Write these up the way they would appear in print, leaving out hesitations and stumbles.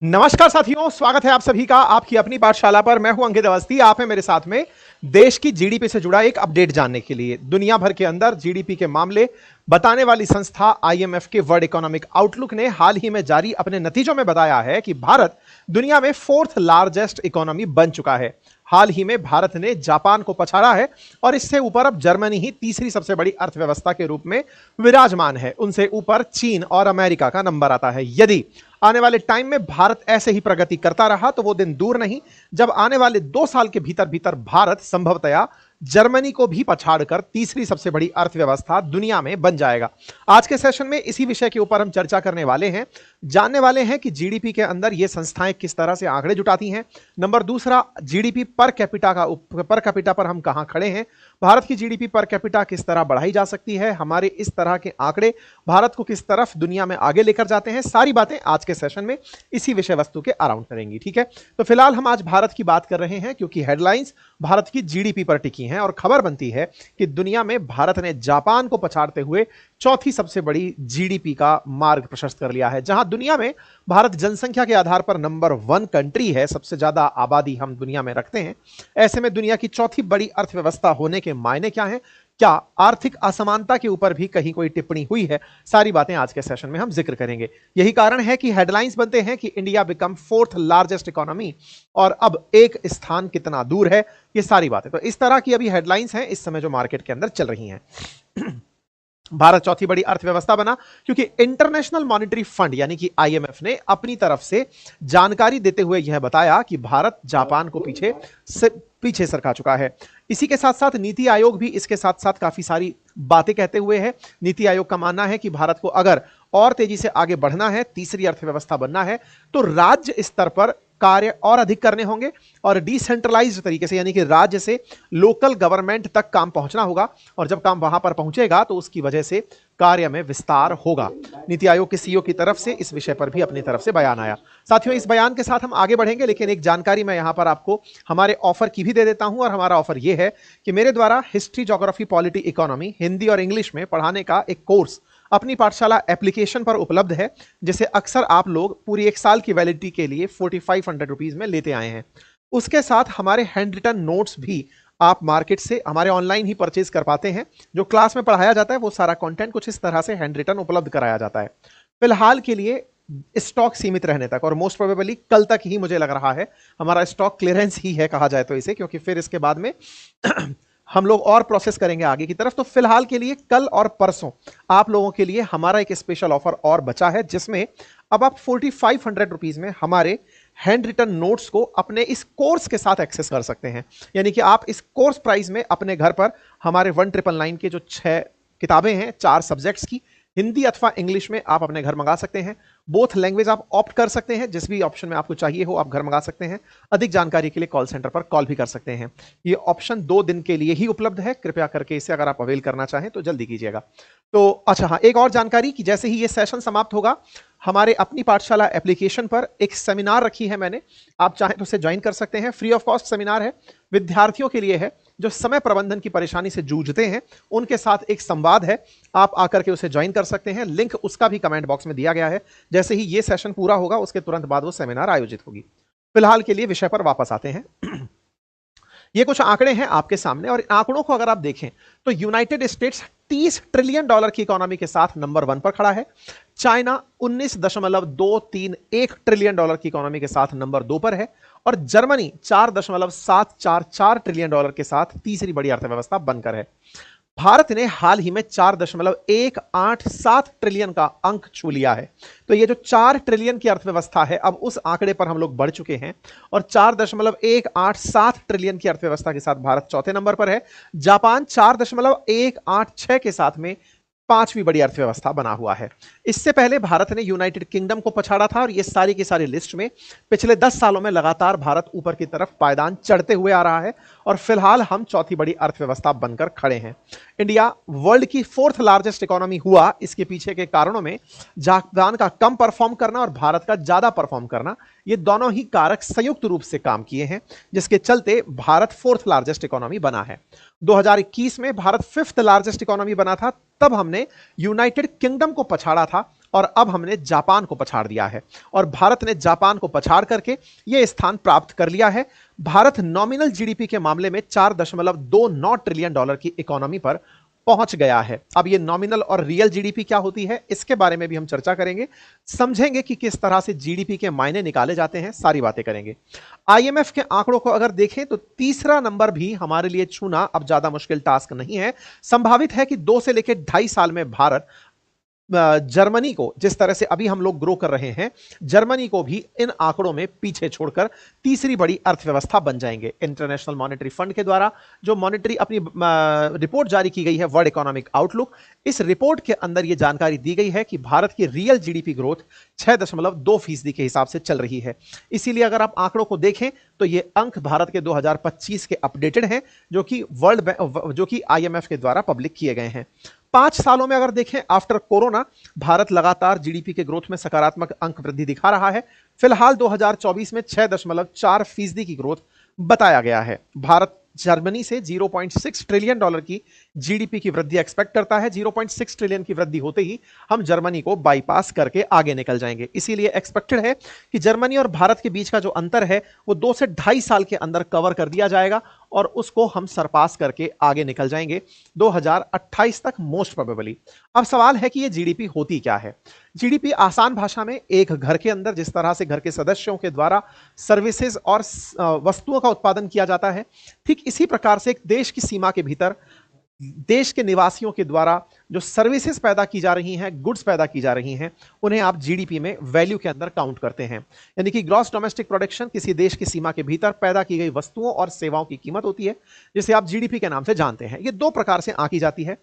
नमस्कार साथियों, स्वागत है आप सभी का आपकी अपनी पाठशाला पर। मैं हूं अंकित अवस्थी। आप हैं मेरे साथ में देश की जीडीपी से जुड़ा एक अपडेट जानने के लिए। दुनिया भर के अंदर जीडीपी के मामले बताने वाली संस्था आईएमएफ के वर्ल्ड इकोनॉमिक आउटलुक ने हाल ही में जारी अपने नतीजों में बताया है कि भारत दुनिया में फोर्थ लार्जेस्ट इकोनॉमी बन चुका है। हाल ही में भारत ने जापान को पछाड़ा है और इससे ऊपर अब जर्मनी ही तीसरी सबसे बड़ी अर्थव्यवस्था के रूप में विराजमान है। उनसे ऊपर चीन और अमेरिका का नंबर आता है। यदि आने वाले टाइम में भारत ऐसे ही प्रगति करता रहा तो वो दिन दूर नहीं जब आने वाले 2 साल के भीतर भीतर भारत संभवतया जर्मनी को भी पछाड़कर तीसरी सबसे बड़ी अर्थव्यवस्था दुनिया में बन जाएगा। आज के सेशन में इसी विषय के ऊपर हम चर्चा करने वाले हैं। जानने वाले हैं कि जीडीपी के अंदर ये संस्थाएं किस तरह से आंकड़े जुटाती हैं। नंबर दूसरा, जीडीपी पर कैपिटा पर हम कहां खड़े हैं। भारत की जीडीपी पर कैपिटा किस तरह बढ़ाई जा सकती है। हमारे इस तरह के आंकड़े भारत को किस तरफ दुनिया में आगे लेकर जाते हैं। सारी बातें आज के सेशन में इसी विषय वस्तु के अराउंड करेंगी। ठीक है, तो फिलहाल हम आज भारत की बात कर रहे हैं क्योंकि हेडलाइंस भारत की जीडीपी पर टिकी हैं और खबर बनती है कि दुनिया में भारत ने जापान को पछाड़ते हुए चौथी सबसे बड़ी जीडीपी का मार्ग प्रशस्त कर लिया है। जहां दुनिया में भारत जनसंख्या के आधार पर नंबर 1 कंट्री है, सबसे ज्यादा आबादी हम दुनिया में रखते हैं। ऐसे में दुनिया की चौथी बड़ी अर्थव्यवस्था होने के मायने क्या हैं, क्या आर्थिक असमानता के ऊपर भी कहीं कोई टिप्पणी हुई है, सारी बातें आज के सेशन में हम जिक्र करेंगे। यही कारण है कि हेडलाइंस बनते हैं कि India become fourth largest economy और अब एक स्थान कितना दूर है, ये सारी बातें। तो इस तरह की अभी हेडलाइंस हैं इस समय जो मार्केट के अंदर चल रही हैं। भारत चौथी बड़ी अर्थव्यवस्था बना क्योंकि इंटरनेशनल मॉनिटरी फंड यानी कि आईएमएफ ने अपनी तरफ से जानकारी देते हुए यह बताया कि भारत जापान को पीछे सरका चुका है। इसी के साथ साथ नीति आयोग भी इसके साथ साथ काफी सारी बातें कहते हुए है। नीति आयोग का मानना है कि भारत को अगर और तेजी से आगे बढ़ना है, तीसरी अर्थव्यवस्था बनना है, तो राज्य स्तर पर कार्य और अधिक करने होंगे और डिसेंट्रलाइज्ड तरीके से यानी कि राज्य से लोकल गवर्नमेंट तक काम पहुंचना होगा और जब काम वहां पर पहुंचेगा तो उसकी वजह से कार्य में विस्तार होगा। नीति आयोग के सीईओ की तरफ से इस विषय पर भी अपनी तरफ से बयान आया। साथियों, इस बयान के साथ हम आगे बढ़ेंगे, लेकिन एक जानकारी मैं यहां पर आपको हमारे ऑफर की भी दे देता हूं और हमारा ऑफर यह है कि मेरे द्वारा history, geography, polity, economy Hindi और इंग्लिश में पढ़ाने का एक कोर्स अपनी पाठशाला एप्लीकेशन पर उपलब्ध है, जिसे अक्सर आप लोग पूरी 1 साल की वैलिडिटी के लिए 4500 रुपीज में लेते आए हैं। उसके साथ हमारे हैंड रिटन नोट्स भी आप मार्केट से हमारे ऑनलाइन ही परचेज कर पाते हैं। जो क्लास में पढ़ाया जाता है वो सारा कंटेंट कुछ इस तरह से हैंड रिटन उपलब्ध कराया जाता है। फिलहाल के लिए स्टॉक सीमित रहने तक और मोस्ट प्रोबेबली कल तक ही मुझे लग रहा है हमारा स्टॉक क्लियरेंस ही है कहा जाए तो इसे, क्योंकि फिर इसके बाद में हम लोग और प्रोसेस करेंगे आगे की तरफ। तो फिलहाल के लिए कल और परसों आप लोगों के लिए हमारा एक स्पेशल ऑफर और बचा है, जिसमें अब आप 4500 रुपीज में हमारे हैंड रिटन नोट्स को अपने इस कोर्स के साथ एक्सेस कर सकते हैं। यानी कि आप इस कोर्स प्राइस में अपने घर पर हमारे 1999 के जो 6 किताबें हैं 4 सब्जेक्ट्स की, हिंदी अथवा इंग्लिश में आप अपने घर मंगा सकते हैं। बोथ लैंग्वेज आप ऑप्ट कर सकते हैं, जिस भी ऑप्शन में आपको चाहिए हो आप घर मंगा सकते हैं। अधिक जानकारी के लिए कॉल सेंटर पर कॉल भी कर सकते हैं। ये ऑप्शन 2 दिन के लिए ही उपलब्ध है, कृपया करके इसे अगर आप अवेल करना चाहें तो जल्दी कीजिएगा। तो अच्छा हाँ, एक और जानकारी कि जैसे ही ये सेशन समाप्त होगा हमारे अपनी पाठशाला एप्लीकेशन पर एक सेमिनार रखी है मैंने, आप चाहें तो उसे ज्वाइन कर सकते हैं। फ्री ऑफ कॉस्ट सेमिनार है, विद्यार्थियों के लिए है जो समय प्रबंधन की परेशानी से जूझते हैं, उनके साथ एक संवाद है। आप आकर के उसे ज्वाइन कर सकते हैं, लिंक उसका भी कमेंट बॉक्स में दिया गया है। जैसे ही ये सेशन पूरा होगा उसके तुरंत बाद वो सेमिनार आयोजित होगी। फिलहाल के लिए विषय पर वापस आते हैं। ये कुछ आंकड़े हैं आपके सामने और इन आंकड़ों को अगर आप देखें तो यूनाइटेड स्टेट्स 30 ट्रिलियन डॉलर की इकोनॉमी के साथ नंबर 1 पर खड़ा है। चाइना 19.231 ट्रिलियन डॉलर की इकोनॉमी के साथ नंबर 2 पर है और जर्मनी 4.744 ट्रिलियन डॉलर के साथ तीसरी बड़ी अर्थव्यवस्था बनकर है। भारत ने हाल ही में 4.187 ट्रिलियन का अंक छू लिया है। तो ये जो 4 ट्रिलियन की अर्थव्यवस्था है, अब उस आंकड़े पर हम लोग बढ़ चुके हैं और 4.187 ट्रिलियन की अर्थव्यवस्था के साथ भारत चौथे नंबर पर है। जापान 4.186 के साथ में 5वीं बड़ी अर्थव्यवस्था बना हुआ है। इससे पहले भारत ने यूनाइटेड किंगडम को पछाड़ा था और ये सारी की सारी लिस्ट में पिछले 10 सालों में लगातार भारत ऊपर की तरफ पायदान चढ़ते हुए आ रहा है और फिलहाल हम चौथी बड़ी अर्थव्यवस्था बनकर खड़े हैं। इंडिया वर्ल्ड की 4th लार्जेस्ट इकोनॉमी हुआ, इसके पीछे के कारणों में जापान का कम परफॉर्म करना और भारत का ज्यादा परफॉर्म करना, ये दोनों ही कारक संयुक्त रूप से काम किए हैं, जिसके चलते भारत 4th लार्जेस्ट इकोनॉमी बना है। 2021 में भारत 5th लार्जेस्ट इकोनॉमी बना था, तब हमने यूनाइटेड किंगडम को पछाड़ा था और अब हमने जापान को पछाड़ दिया है और भारत ने जापान को पछाड़ करके यह स्थान प्राप्त कर लिया है। भारत नॉमिनल जीडीपी के मामले में 4.29 ट्रिलियन डॉलर की इकोनॉमी पर पहुंच गया है। अब ये नॉमिनल और रियल जीडीपी क्या होती है, इसके बारे में भी हम चर्चा करेंगे, समझेंगे कि किस तरह से जीडीपी के मायने निकाले जाते हैं, सारी बातें करेंगे। आईएमएफ के आंकड़ों को अगर देखें तो तीसरा नंबर भी हमारे लिए छूना अब ज्यादा मुश्किल टास्क नहीं है। संभावित है कि 2 से लेकर 2.5 साल में भारत जर्मनी को, जिस तरह से अभी हम लोग ग्रो कर रहे हैं, जर्मनी को भी इन आंकड़ों में पीछे छोड़कर तीसरी बड़ी अर्थव्यवस्था बन जाएंगे। इंटरनेशनल मॉनेटरी फंड के द्वारा जो मॉनेटरी अपनी रिपोर्ट जारी की गई है, वर्ल्ड इकोनॉमिक आउटलुक, इस रिपोर्ट के अंदर यह जानकारी दी गई है कि भारत की रियल जीडीपी ग्रोथ 6.2% के हिसाब से चल रही है। इसीलिए अगर आप आंकड़ों को देखें तो ये अंक भारत के 2025 के अपडेटेड हैं, जो कि आईएमएफ के द्वारा पब्लिक किए गए हैं। 5 सालों में अगर देखें आफ्टर कोरोना, भारत लगातार जीडीपी के ग्रोथ में सकारात्मक अंक वृद्धि दिखा रहा है। फिलहाल 2024 में 6.4% की ग्रोथ बताया गया है। भारत जर्मनी से 0.6 ट्रिलियन डॉलर की जीडीपी की वृद्धि एक्सपेक्ट करता है। 0.6 ट्रिलियन की वृद्धि होते ही हम जर्मनी को बाईपास करके आगे निकल जाएंगे। इसीलिए एक्सपेक्टेड है कि जर्मनी और भारत के बीच का जो अंतर है वो 2 से 2.5 साल के अंदर कवर कर दिया जाएगा और उसको हम सरपास करके आगे निकल जाएंगे 2028 तक मोस्ट प्रोबेबली। अब सवाल है कि ये जीडीपी होती क्या है। जीडीपी आसान भाषा में एक घर के अंदर जिस तरह से घर के सदस्यों के द्वारा सर्विसेज और वस्तुओं का उत्पादन किया जाता है, ठीक इसी प्रकार से एक देश की सीमा के भीतर देश के निवासियों के द्वारा जो सर्विसेज पैदा की जा रही हैं, गुड्स पैदा की जा रही हैं, उन्हें आप जीडीपी में वैल्यू के अंदर काउंट करते हैं। यानी कि ग्रॉस डोमेस्टिक प्रोडक्शन किसी देश की सीमा के भीतर पैदा की गई वस्तुओं और सेवाओं की कीमत होती है, जिसे आप जीडीपी के नाम से जानते हैं। ये 2 प्रकार से आंकी जाती है,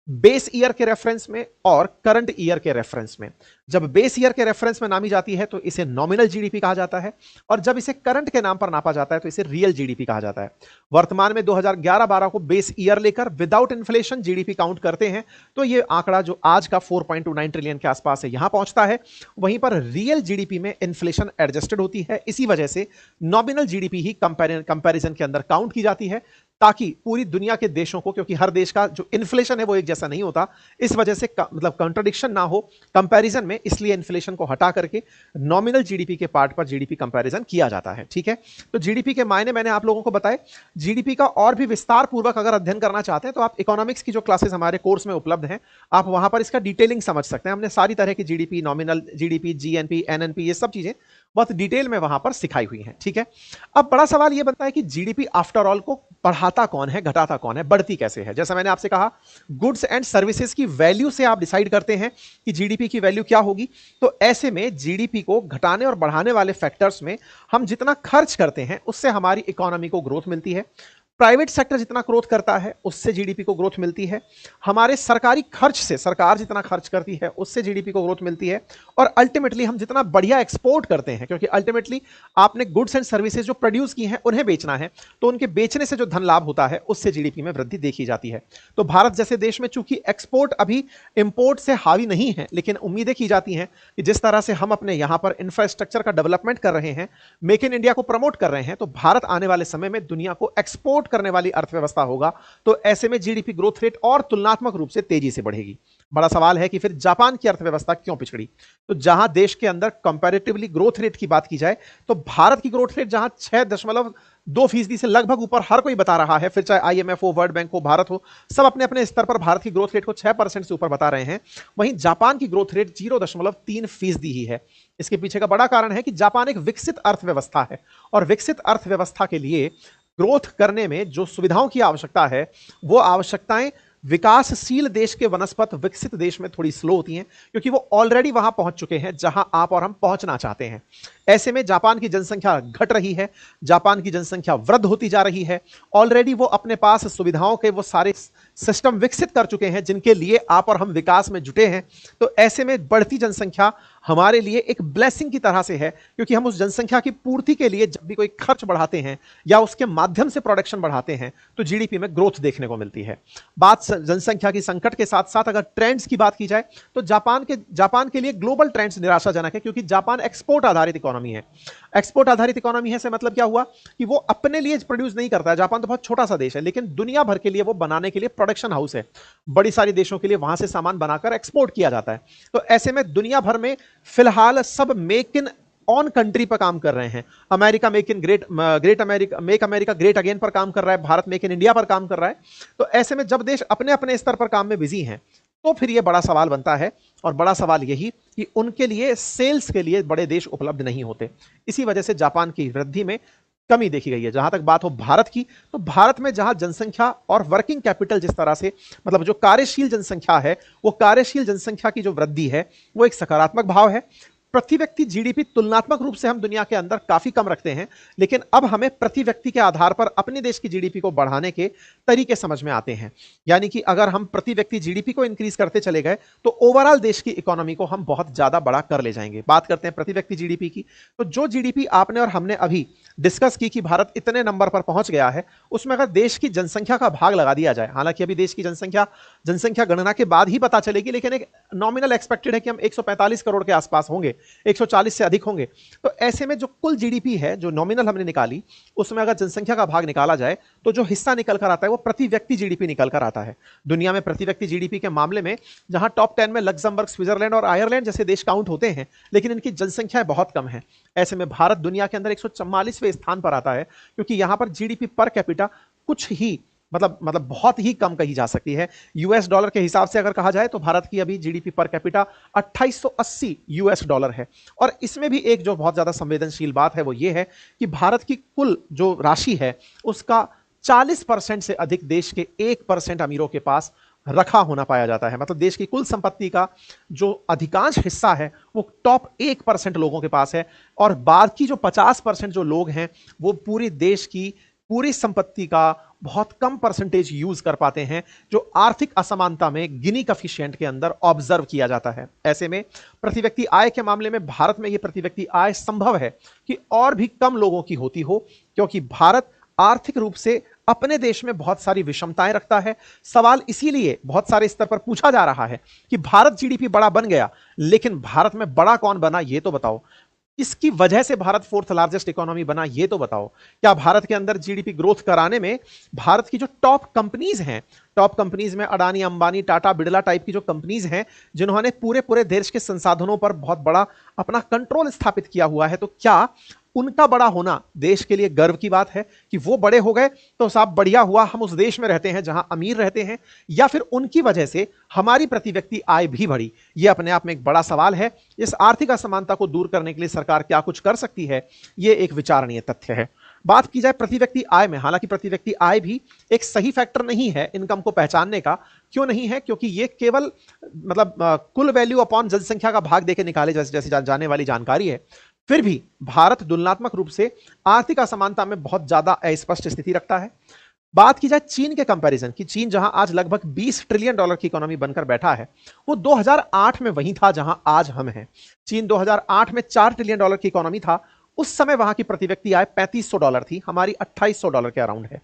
बेस ईयर के रेफरेंस में और करंट ईयर के रेफरेंस में। जब बेस ईयर के रेफरेंस में नामी जाती है तो इसे नॉमिनल जीडीपी कहा जाता है और जब इसे करंट के नाम पर नापा जाता है तो इसे रियल जीडीपी कहा जाता है। वर्तमान में 2011-12 को बेस ईयर लेकर विदाउट इन्फ्लेशन जीडीपी काउंट करते हैं तो यह आंकड़ा जो आज का 4.29 ट्रिलियन के आसपास है, यहां पहुंचता है। वहीं पर रियल जीडीपी में इन्फ्लेशन एडजस्टेड होती है, इसी वजह से नॉमिनल जीडीपी ही कंपैरिजन के अंदर काउंट की जाती है, ताकि पूरी दुनिया के देशों को, क्योंकि हर देश का जो इन्फ्लेशन है वो एक जैसा नहीं होता, इस वजह से मतलब कंट्राडिक्शन ना हो कंपैरिजन में, इसलिए इन्फ्लेशन को हटा करके नॉमिनल जीडीपी के पार्ट पर जीडीपी कंपैरिजन किया जाता है। ठीक है, तो जीडीपी के मायने मैंने आप लोगों को बताए। जीडीपी का और भी विस्तार पूर्वक अगर अध्ययन करना चाहते हैं तो आप इकोनॉमिक्स की जो क्लासेस हमारे कोर्स में उपलब्ध हैं, आप वहां पर इसका डिटेलिंग समझ सकते हैं। हमने सारी तरह की GDP, nominal GDP, GNP, NNP, ये सब चीजें बहुत डिटेल में वहां पर सिखाई हुई हैं। ठीक है, अब बड़ा सवाल यह बनता है कि जीडीपी आफ्टर ऑल को बढ़ाता कौन है, घटाता कौन है, बढ़ती कैसे है। जैसा मैंने आपसे कहा, गुड्स एंड सर्विसेज की वैल्यू से आप डिसाइड करते हैं कि जीडीपी की वैल्यू क्या होगी। तो ऐसे में जीडीपी को घटाने और बढ़ाने वाले फैक्टर्स में हम जितना खर्च करते हैं उससे हमारी इकोनॉमी को ग्रोथ मिलती है। प्राइवेट सेक्टर जितना ग्रोथ करता है उससे जीडीपी को ग्रोथ मिलती है। हमारे सरकारी खर्च से, सरकार जितना खर्च करती है उससे जीडीपी को ग्रोथ मिलती है। और अल्टीमेटली हम जितना बढ़िया एक्सपोर्ट करते हैं, क्योंकि अल्टीमेटली आपने गुड्स एंड सर्विसेज जो प्रोड्यूस की हैं उन्हें बेचना है, तो उनके बेचने से जो धन लाभ होता है उससे जीडीपी में वृद्धि देखी जाती है। तो भारत जैसे देश में चूंकि एक्सपोर्ट अभी इंपोर्ट से हावी नहीं है, लेकिन उम्मीदें की जाती हैं कि जिस तरह से हम अपने यहां पर इंफ्रास्ट्रक्चर का डेवलपमेंट कर रहे हैं, मेक इन इंडिया को प्रमोट कर रहे हैं, तो भारत आने वाले समय में दुनिया को एक्सपोर्ट करने वाली अर्थव्यवस्था होगा। तो ऐसे में जीडीपी ग्रोथ रेट और तुलनात्मक रूप से तेजी से बढ़ेगी। बड़ा सवाल है कि फिर जापान की अर्थव्यवस्था क्यों पिछड़ी। तो जहां देश के अंदर कंपैरेटिवली ग्रोथ रेट की बात की जाए तो भारत की ग्रोथ रेट जहां 6.2% से लगभग ऊपर हर कोई बता रहा है, फिर चाहे आईएमएफ हो, वर्ल्ड बैंक हो, भारत हो, सब अपने अपने स्तर पर भारत की ग्रोथ रेट को 6% से ऊपर बता रहे हैं। वहीं जापान की ग्रोथ रेट 0.3% ही है। इसके पीछे का बड़ा कारण है कि जापान एक विकसित अर्थव्यवस्था है और विकसित अर्थव्यवस्था के लिए ग्रोथ करने में जो सुविधाओं की आवश्यकता है वो आवश्यकताएं विकासशील देश के वनस्पत विकसित देश में थोड़ी स्लो होती हैं, क्योंकि वो ऑलरेडी वहां पहुंच चुके हैं जहां आप और हम पहुंचना चाहते हैं। ऐसे में जापान की जनसंख्या घट रही है, जापान की जनसंख्या वृद्ध होती जा रही है। ऑलरेडी वो अपने पास सुविधाओं के वो सारे सिस्टम विकसित कर चुके हैं जिनके लिए आप और हम विकास में जुटे हैं। तो ऐसे में बढ़ती जनसंख्या हमारे लिए एक ब्लेसिंग की तरह से है, क्योंकि हम उस जनसंख्या की पूर्ति के लिए जब भी कोई खर्च बढ़ाते हैं या उसके माध्यम से प्रोडक्शन बढ़ाते हैं तो जीडीपी में ग्रोथ देखने को मिलती है। बात जनसंख्या की संकट के साथ साथ अगर ट्रेंड्स की बात की जाए तो जापान के लिए ग्लोबल ट्रेंड्स निराशाजनक है, क्योंकि जापान एक्सपोर्ट आधारित इकोनॉमी है। एक्सपोर्ट आधारित इकोनॉमी है से मतलब क्या हुआ कि वो अपने लिए प्रोड्यूस नहीं करता है। जापान तो बहुत छोटा सा देश है, लेकिन दुनिया भर के लिए वो बनाने के लिए प्रोडक्शन हाउस है, बड़ी सारी देशों के लिए वहां से सामान बनाकर एक्सपोर्ट किया जाता है। तो ऐसे में दुनिया भर में फिलहाल सब मेक इन ऑन कंट्री पर काम कर रहे हैं। America make in great America, make America great again पर काम कर रहा है, भारत मेक इन इंडिया पर काम कर रहा है। तो ऐसे में जब देश अपने अपने स्तर पर काम में बिजी हैं, तो फिर यह बड़ा सवाल बनता है, और बड़ा सवाल यही कि उनके लिए सेल्स के लिए बड़े देश उपलब्ध नहीं होते। इसी वजह से जापान की वृद्धि में कमी देखी गई है। जहां तक बात हो भारत की, तो भारत में जहां जनसंख्या और वर्किंग कैपिटल जिस तरह से, मतलब जो कार्यशील जनसंख्या है, वो कार्यशील जनसंख्या की जो वृद्धि है वो एक सकारात्मक भाव है। प्रति व्यक्ति जीडीपी तुलनात्मक रूप से हम दुनिया के अंदर काफी कम रखते हैं, लेकिन अब हमें प्रति व्यक्ति के आधार पर अपने देश की जीडीपी को बढ़ाने के तरीके समझ में आते हैं। यानी कि अगर हम प्रति व्यक्ति जीडीपी को इंक्रीज करते चले गए तो ओवरऑल देश की इकोनॉमी को हम बहुत ज्यादा बड़ा कर ले जाएंगे। बात करते हैं प्रति व्यक्ति जीडीपी की, तो जो जीडीपी आपने और हमने अभी डिस्कस की कि भारत इतने नंबर पर पहुंच गया है, उसमें अगर देश की जनसंख्या का भाग लगा दिया जाए, हालांकि अभी देश की जनसंख्या गणना के बाद ही पता चलेगी, लेकिन एक नॉमिनल एक्सपेक्टेड है कि हम 145 करोड़ के आसपास होंगे, 140 से अधिक होंगे। तो ऐसे में जो कुल जीडीपी है, जो नॉमिनल हमने निकाली, उसमें अगर जनसंख्या का भाग निकाला जाए तो जो हिस्सा निकल कर आता है वो प्रति व्यक्ति जीडीपी निकल कर आता है। दुनिया में प्रति व्यक्ति जीडीपी के मामले में जहां टॉप 10 में लग्जमबर्ग, स्विट्जरलैंड और आयरलैंड जैसे देश काउंट होते हैं, लेकिन इनकी जनसंख्या बहुत कम है। ऐसे में भारत दुनिया के अंदर 144वें स्थान पर आता है, क्योंकि यहां पर जीडीपी पर कैपिटा कुछ ही मतलब बहुत ही कम कही जा सकती है। यूएस डॉलर के हिसाब से अगर कहा जाए तो भारत की अभी GDP per capita 2880 US dollar है। और इसमें भी एक जो बहुत ज्यादा संवेदनशील बात है वो ये है कि भारत की कुल जो राशि है उसका 40% से अधिक देश के 1% अमीरों के पास रखा होना पाया जाता है। मतलब देश की कुल संपत्ति का जो अधिकांश हिस्सा है वो टॉप 1% लोगों के पास है, और बाद की जो 50% जो लोग हैं वो पूरे देश की पूरी संपत्ति का बहुत कम परसेंटेज यूज कर पाते हैं, जो आर्थिक असमानता में गिनी कफिशिएंट के अंदर ऑब्जर्व किया जाता है। ऐसे में प्रति व्यक्ति आय के मामले में भारत में यह प्रति व्यक्ति आय संभव है कि और भी कम लोगों की होती हो, क्योंकि भारत आर्थिक रूप से अपने देश में बहुत सारी विषमताएं रखता है। सवाल इसीलिए बहुत सारे स्तर पर पूछा जा रहा है कि भारत जीडीपी बड़ा बन गया, लेकिन भारत में बड़ा कौन बना ये तो बताओ। इसकी वजह से भारत 4th लार्जेस्ट इकोनॉमी बना ये तो बताओ। क्या भारत के अंदर जीडीपी ग्रोथ कराने में भारत की जो टॉप कंपनीज हैं, टॉप कंपनीज में अडानी, अंबानी, टाटा, बिड़ला टाइप की जो कंपनीज हैं, जिन्होंने पूरे पूरे देश के संसाधनों पर बहुत बड़ा अपना कंट्रोल स्थापित किया हुआ है, तो क्या उनका बड़ा होना देश के लिए गर्व की बात है कि वो बड़े हो गए तो साहब बढ़िया हुआ, हम उस देश में रहते हैं जहां अमीर रहते हैं, या फिर उनकी वजह से हमारी प्रति व्यक्ति आय भी बढ़ी? ये अपने आप में एक बड़ा सवाल है। इस आर्थिक असमानता को दूर करने के लिए सरकार क्या कुछ कर सकती है, ये एक विचारणीय तथ्य है। बात की जाए प्रति व्यक्ति आय में, हालांकि प्रति व्यक्ति आय भी एक सही फैक्टर नहीं है इनकम को पहचानने का। क्यों नहीं है? क्योंकि ये केवल कुल वैल्यू अपॉन जनसंख्या का भाग देके निकाले जैसे जाने वाली जानकारी है। फिर भी भारत तुलनात्मक रूप से आर्थिक असमानता में बहुत ज्यादा अस्पष्ट स्थिति रखता है। बात की जाए चीन के कंपैरिजन की, चीन जहां आज लगभग 20 ट्रिलियन डॉलर की इकोनॉमी बनकर बैठा है, वो 2008 में वहीं था जहां आज हम हैं। चीन 2008 में 4 ट्रिलियन डॉलर की इकोनॉमी था। उस समय वहां की प्रति व्यक्ति आय $3500 थी, हमारी $2800 के अराउंड है।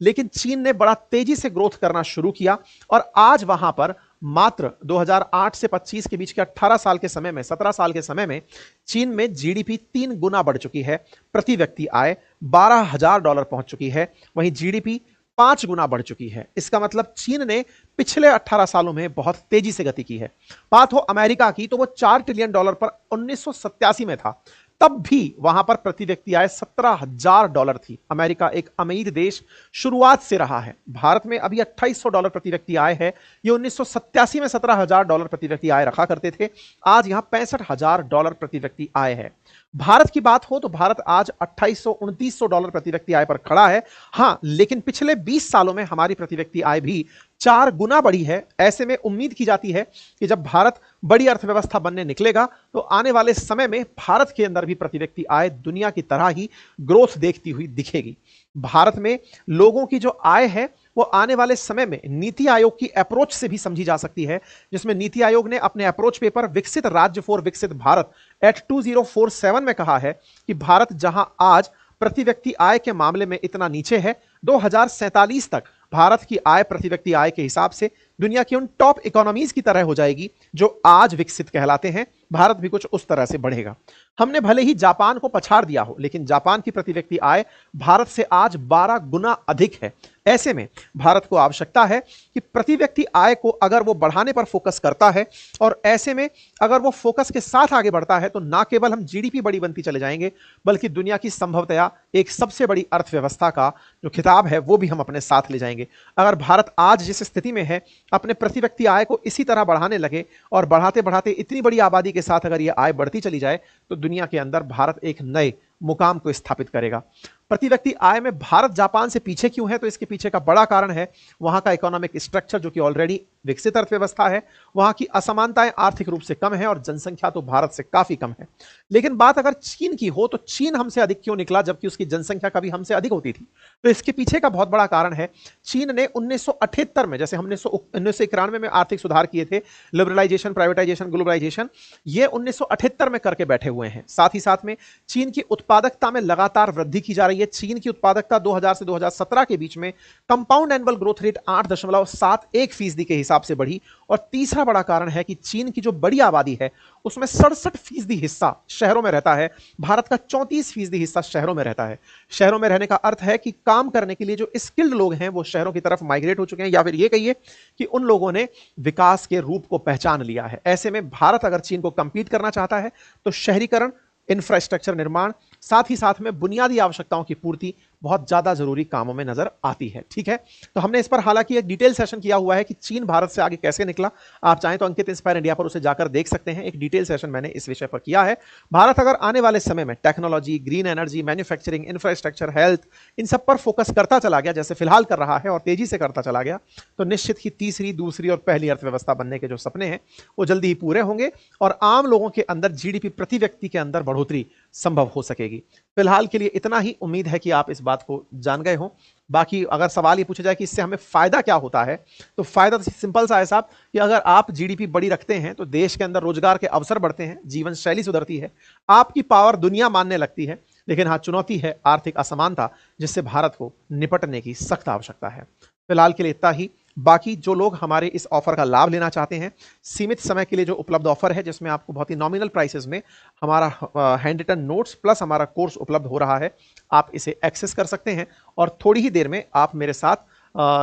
लेकिन चीन ने बड़ा तेजी से ग्रोथ करना शुरू किया, और आज वहां पर मात्र 2008 से 25 के बीच के 18 साल के समय में, 17 साल के समय में चीन में जीडीपी 3 गुना बढ़ चुकी है, प्रति व्यक्ति आय $12,000 पहुंच चुकी है, वहीं जीडीपी 5 गुना बढ़ चुकी है। इसका मतलब चीन ने पिछले 18 सालों में बहुत तेजी से गति की है। बात हो अमेरिका की, तो वो $4 ट्रिलियन पर 1987 में था, तब भी वहां पर प्रति व्यक्ति आय $17,000 थी। अमेरिका एक अमीर देश शुरुआत से रहा है। भारत में अभी $2800 प्रति व्यक्ति आय है, ये 1987 में $17,000 प्रति व्यक्ति आय रखा करते थे, आज यहां $65,000 प्रति व्यक्ति आय है। भारत की बात हो तो भारत आज $2800-2900 प्रति व्यक्ति आय पर खड़ा है। हां, लेकिन पिछले 20 सालों में हमारी प्रति व्यक्ति आय भी 4 गुना बढ़ी है। ऐसे में उम्मीद की जाती है कि जब भारत बड़ी अर्थव्यवस्था बनने निकलेगा तो आने वाले समय में भारत के अंदर भी प्रति व्यक्ति आय दुनिया की तरह ही ग्रोथ देखती हुई दिखेगी। भारत में लोगों की जो आय है वो आने वाले समय में नीति आयोग की अप्रोच से भी समझी जा सकती है, जिसमें नीति आयोग ने अपने अप्रोच पेपर विकसित राज्य फॉर विकसित भारत एट 2047 में कहा है कि भारत जहां आज प्रति व्यक्ति आय के मामले में इतना नीचे है, 2047 तक भारत की आय प्रति व्यक्ति आय के हिसाब से दुनिया की उन टॉप इकोनॉमीज की तरह हो जाएगी जो आज विकसित कहलाते हैं। भारत भी कुछ उस तरह से बढ़ेगा। हमने भले ही जापान को पछाड़ दिया हो, लेकिन जापान की प्रति व्यक्ति आय भारत से आज 12 गुना अधिक है। ऐसे में भारत को आवश्यकता है कि प्रति व्यक्ति आय को अगर वो बढ़ाने पर फोकस करता है और ऐसे में अगर वो फोकस के साथ आगे बढ़ता है तो ना केवल हम जीडीपी बड़ी बनती चले जाएंगे बल्कि दुनिया की संभवतया एक सबसे बड़ी अर्थव्यवस्था का जो खिताब है वो भी हम अपने साथ ले जाएंगे। अगर भारत आज जिस स्थिति में है अपने प्रति व्यक्ति आय को इसी तरह बढ़ाने लगे और बढ़ाते बढ़ाते इतनी बड़ी आबादी के साथ अगर ये आय बढ़ती चली जाए तो दुनिया के अंदर भारत एक नए मुकाम को स्थापित करेगा। प्रति व्यक्ति आय में भारत जापान से पीछे क्यों है? तो इसके पीछे का बड़ा कारण है वहां का इकोनॉमिक स्ट्रक्चर जो कि ऑलरेडी विकसित अर्थव्यवस्था है, वहां की असमानताएं आर्थिक रूप से कम है और जनसंख्या तो भारत से काफी कम है। लेकिन बात अगर चीन की हो तो चीन हमसे अधिक क्यों निकला जबकि उसकी जनसंख्या कभी हमसे अधिक होती थी? तो इसके पीछे का बहुत बड़ा कारण है चीन ने 1978 में, जैसे हमने 1991 में आर्थिक सुधार किए थे, लिबरलाइजेशन, प्राइवेटाइजेशन, ग्लोबलाइजेशन, ये 1978 में करके बैठे हुए हैं। साथ ही साथ में चीन की उत्पादकता में लगातार वृद्धि की जा रही है। चीन की उत्पादकता 2000 से 2017 के बीच में कंपाउंड एनुअल ग्रोथ रेट 8.71% के हिसाब से बढ़ी। और तीसरा बड़ा कारण है कि चीन की जो बड़ी आबादी है उसमें 67% हिस्सा शहरों में रहता है। भारत का 34% हिस्सा शहरों में रहता है। शहरों में रहने का अर्थ है कि काम करने के लिए जो स्किल्ड लोग हैं वो शहरों की तरफ माइग्रेट हो चुके हैं, या फिर ये कहिए कि उन लोगों ने विकास के रूप को पहचान लिया है। ऐसे में भारत अगर चीन को कंपीट करना चाहता है तो शहरीकरण, इंफ्रास्ट्रक्चर निर्माण, साथ ही साथ में बुनियादी आवश्यकताओं की पूर्ति बहुत ज्यादा जरूरी कामों में नजर आती है। ठीक है, तो हमने इस पर हालांकि एक डिटेल सेशन किया हुआ है कि चीन भारत से आगे कैसे निकला। आप चाहें तो अंकित इंस्पायर इंडिया पर उसे जाकर देख सकते हैं। एक डिटेल सेशन मैंने इस विषय पर किया है। भारत अगर आने वाले समय में technology, green energy, manufacturing, infrastructure, health, इन सब पर फोकस करता चला गया जैसे फिलहाल कर रहा है और तेजी से करता चला गया तो निश्चित ही तीसरी, दूसरी और पहली अर्थव्यवस्था बनने के जो सपने हैं वो जल्दी ही पूरे होंगे और आम लोगों के अंदर जीडीपी प्रति व्यक्ति के अंदर बढ़ोतरी संभव हो सकेगी। फिलहाल के लिए इतना ही। उम्मीद है कि आप इस बात को जान गए हों। बाकी अगर सवाल ये पूछा जाए कि इससे हमें फायदा क्या होता है तो फायदा तो सिंपल सा है साहब कि अगर आप जीडीपी बड़ी रखते हैं तो देश के अंदर रोजगार के अवसर बढ़ते हैं, जीवन शैली सुधरती है, आपकी पावर दुनिया मानने लगती है। लेकिन हाँ, चुनौती है आर्थिक असमानता जिससे भारत को निपटने की सख्त आवश्यकता है। फिलहाल के लिए इतना ही। बाकी जो लोग हमारे इस ऑफर का लाभ लेना चाहते हैं, सीमित समय के लिए जो उपलब्ध ऑफर है जिसमें आपको बहुत ही नॉमिनल प्राइसेस में हमारा हैंड रिटन नोट्स प्लस हमारा कोर्स उपलब्ध हो रहा है, आप इसे एक्सेस कर सकते हैं। और थोड़ी ही देर में आप मेरे साथ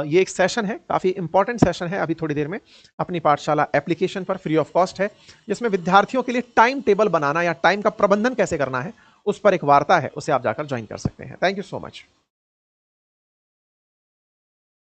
ये एक सेशन है, काफ़ी इंपॉर्टेंट सेशन है, अभी थोड़ी देर में अपनी पाठशाला एप्लीकेशन पर फ्री ऑफ कॉस्ट है, जिसमें विद्यार्थियों के लिए टाइम टेबल बनाना या टाइम का प्रबंधन कैसे करना है उस पर एक वार्ता है, उसे आप जाकर ज्वाइन कर सकते हैं। Thank you so much.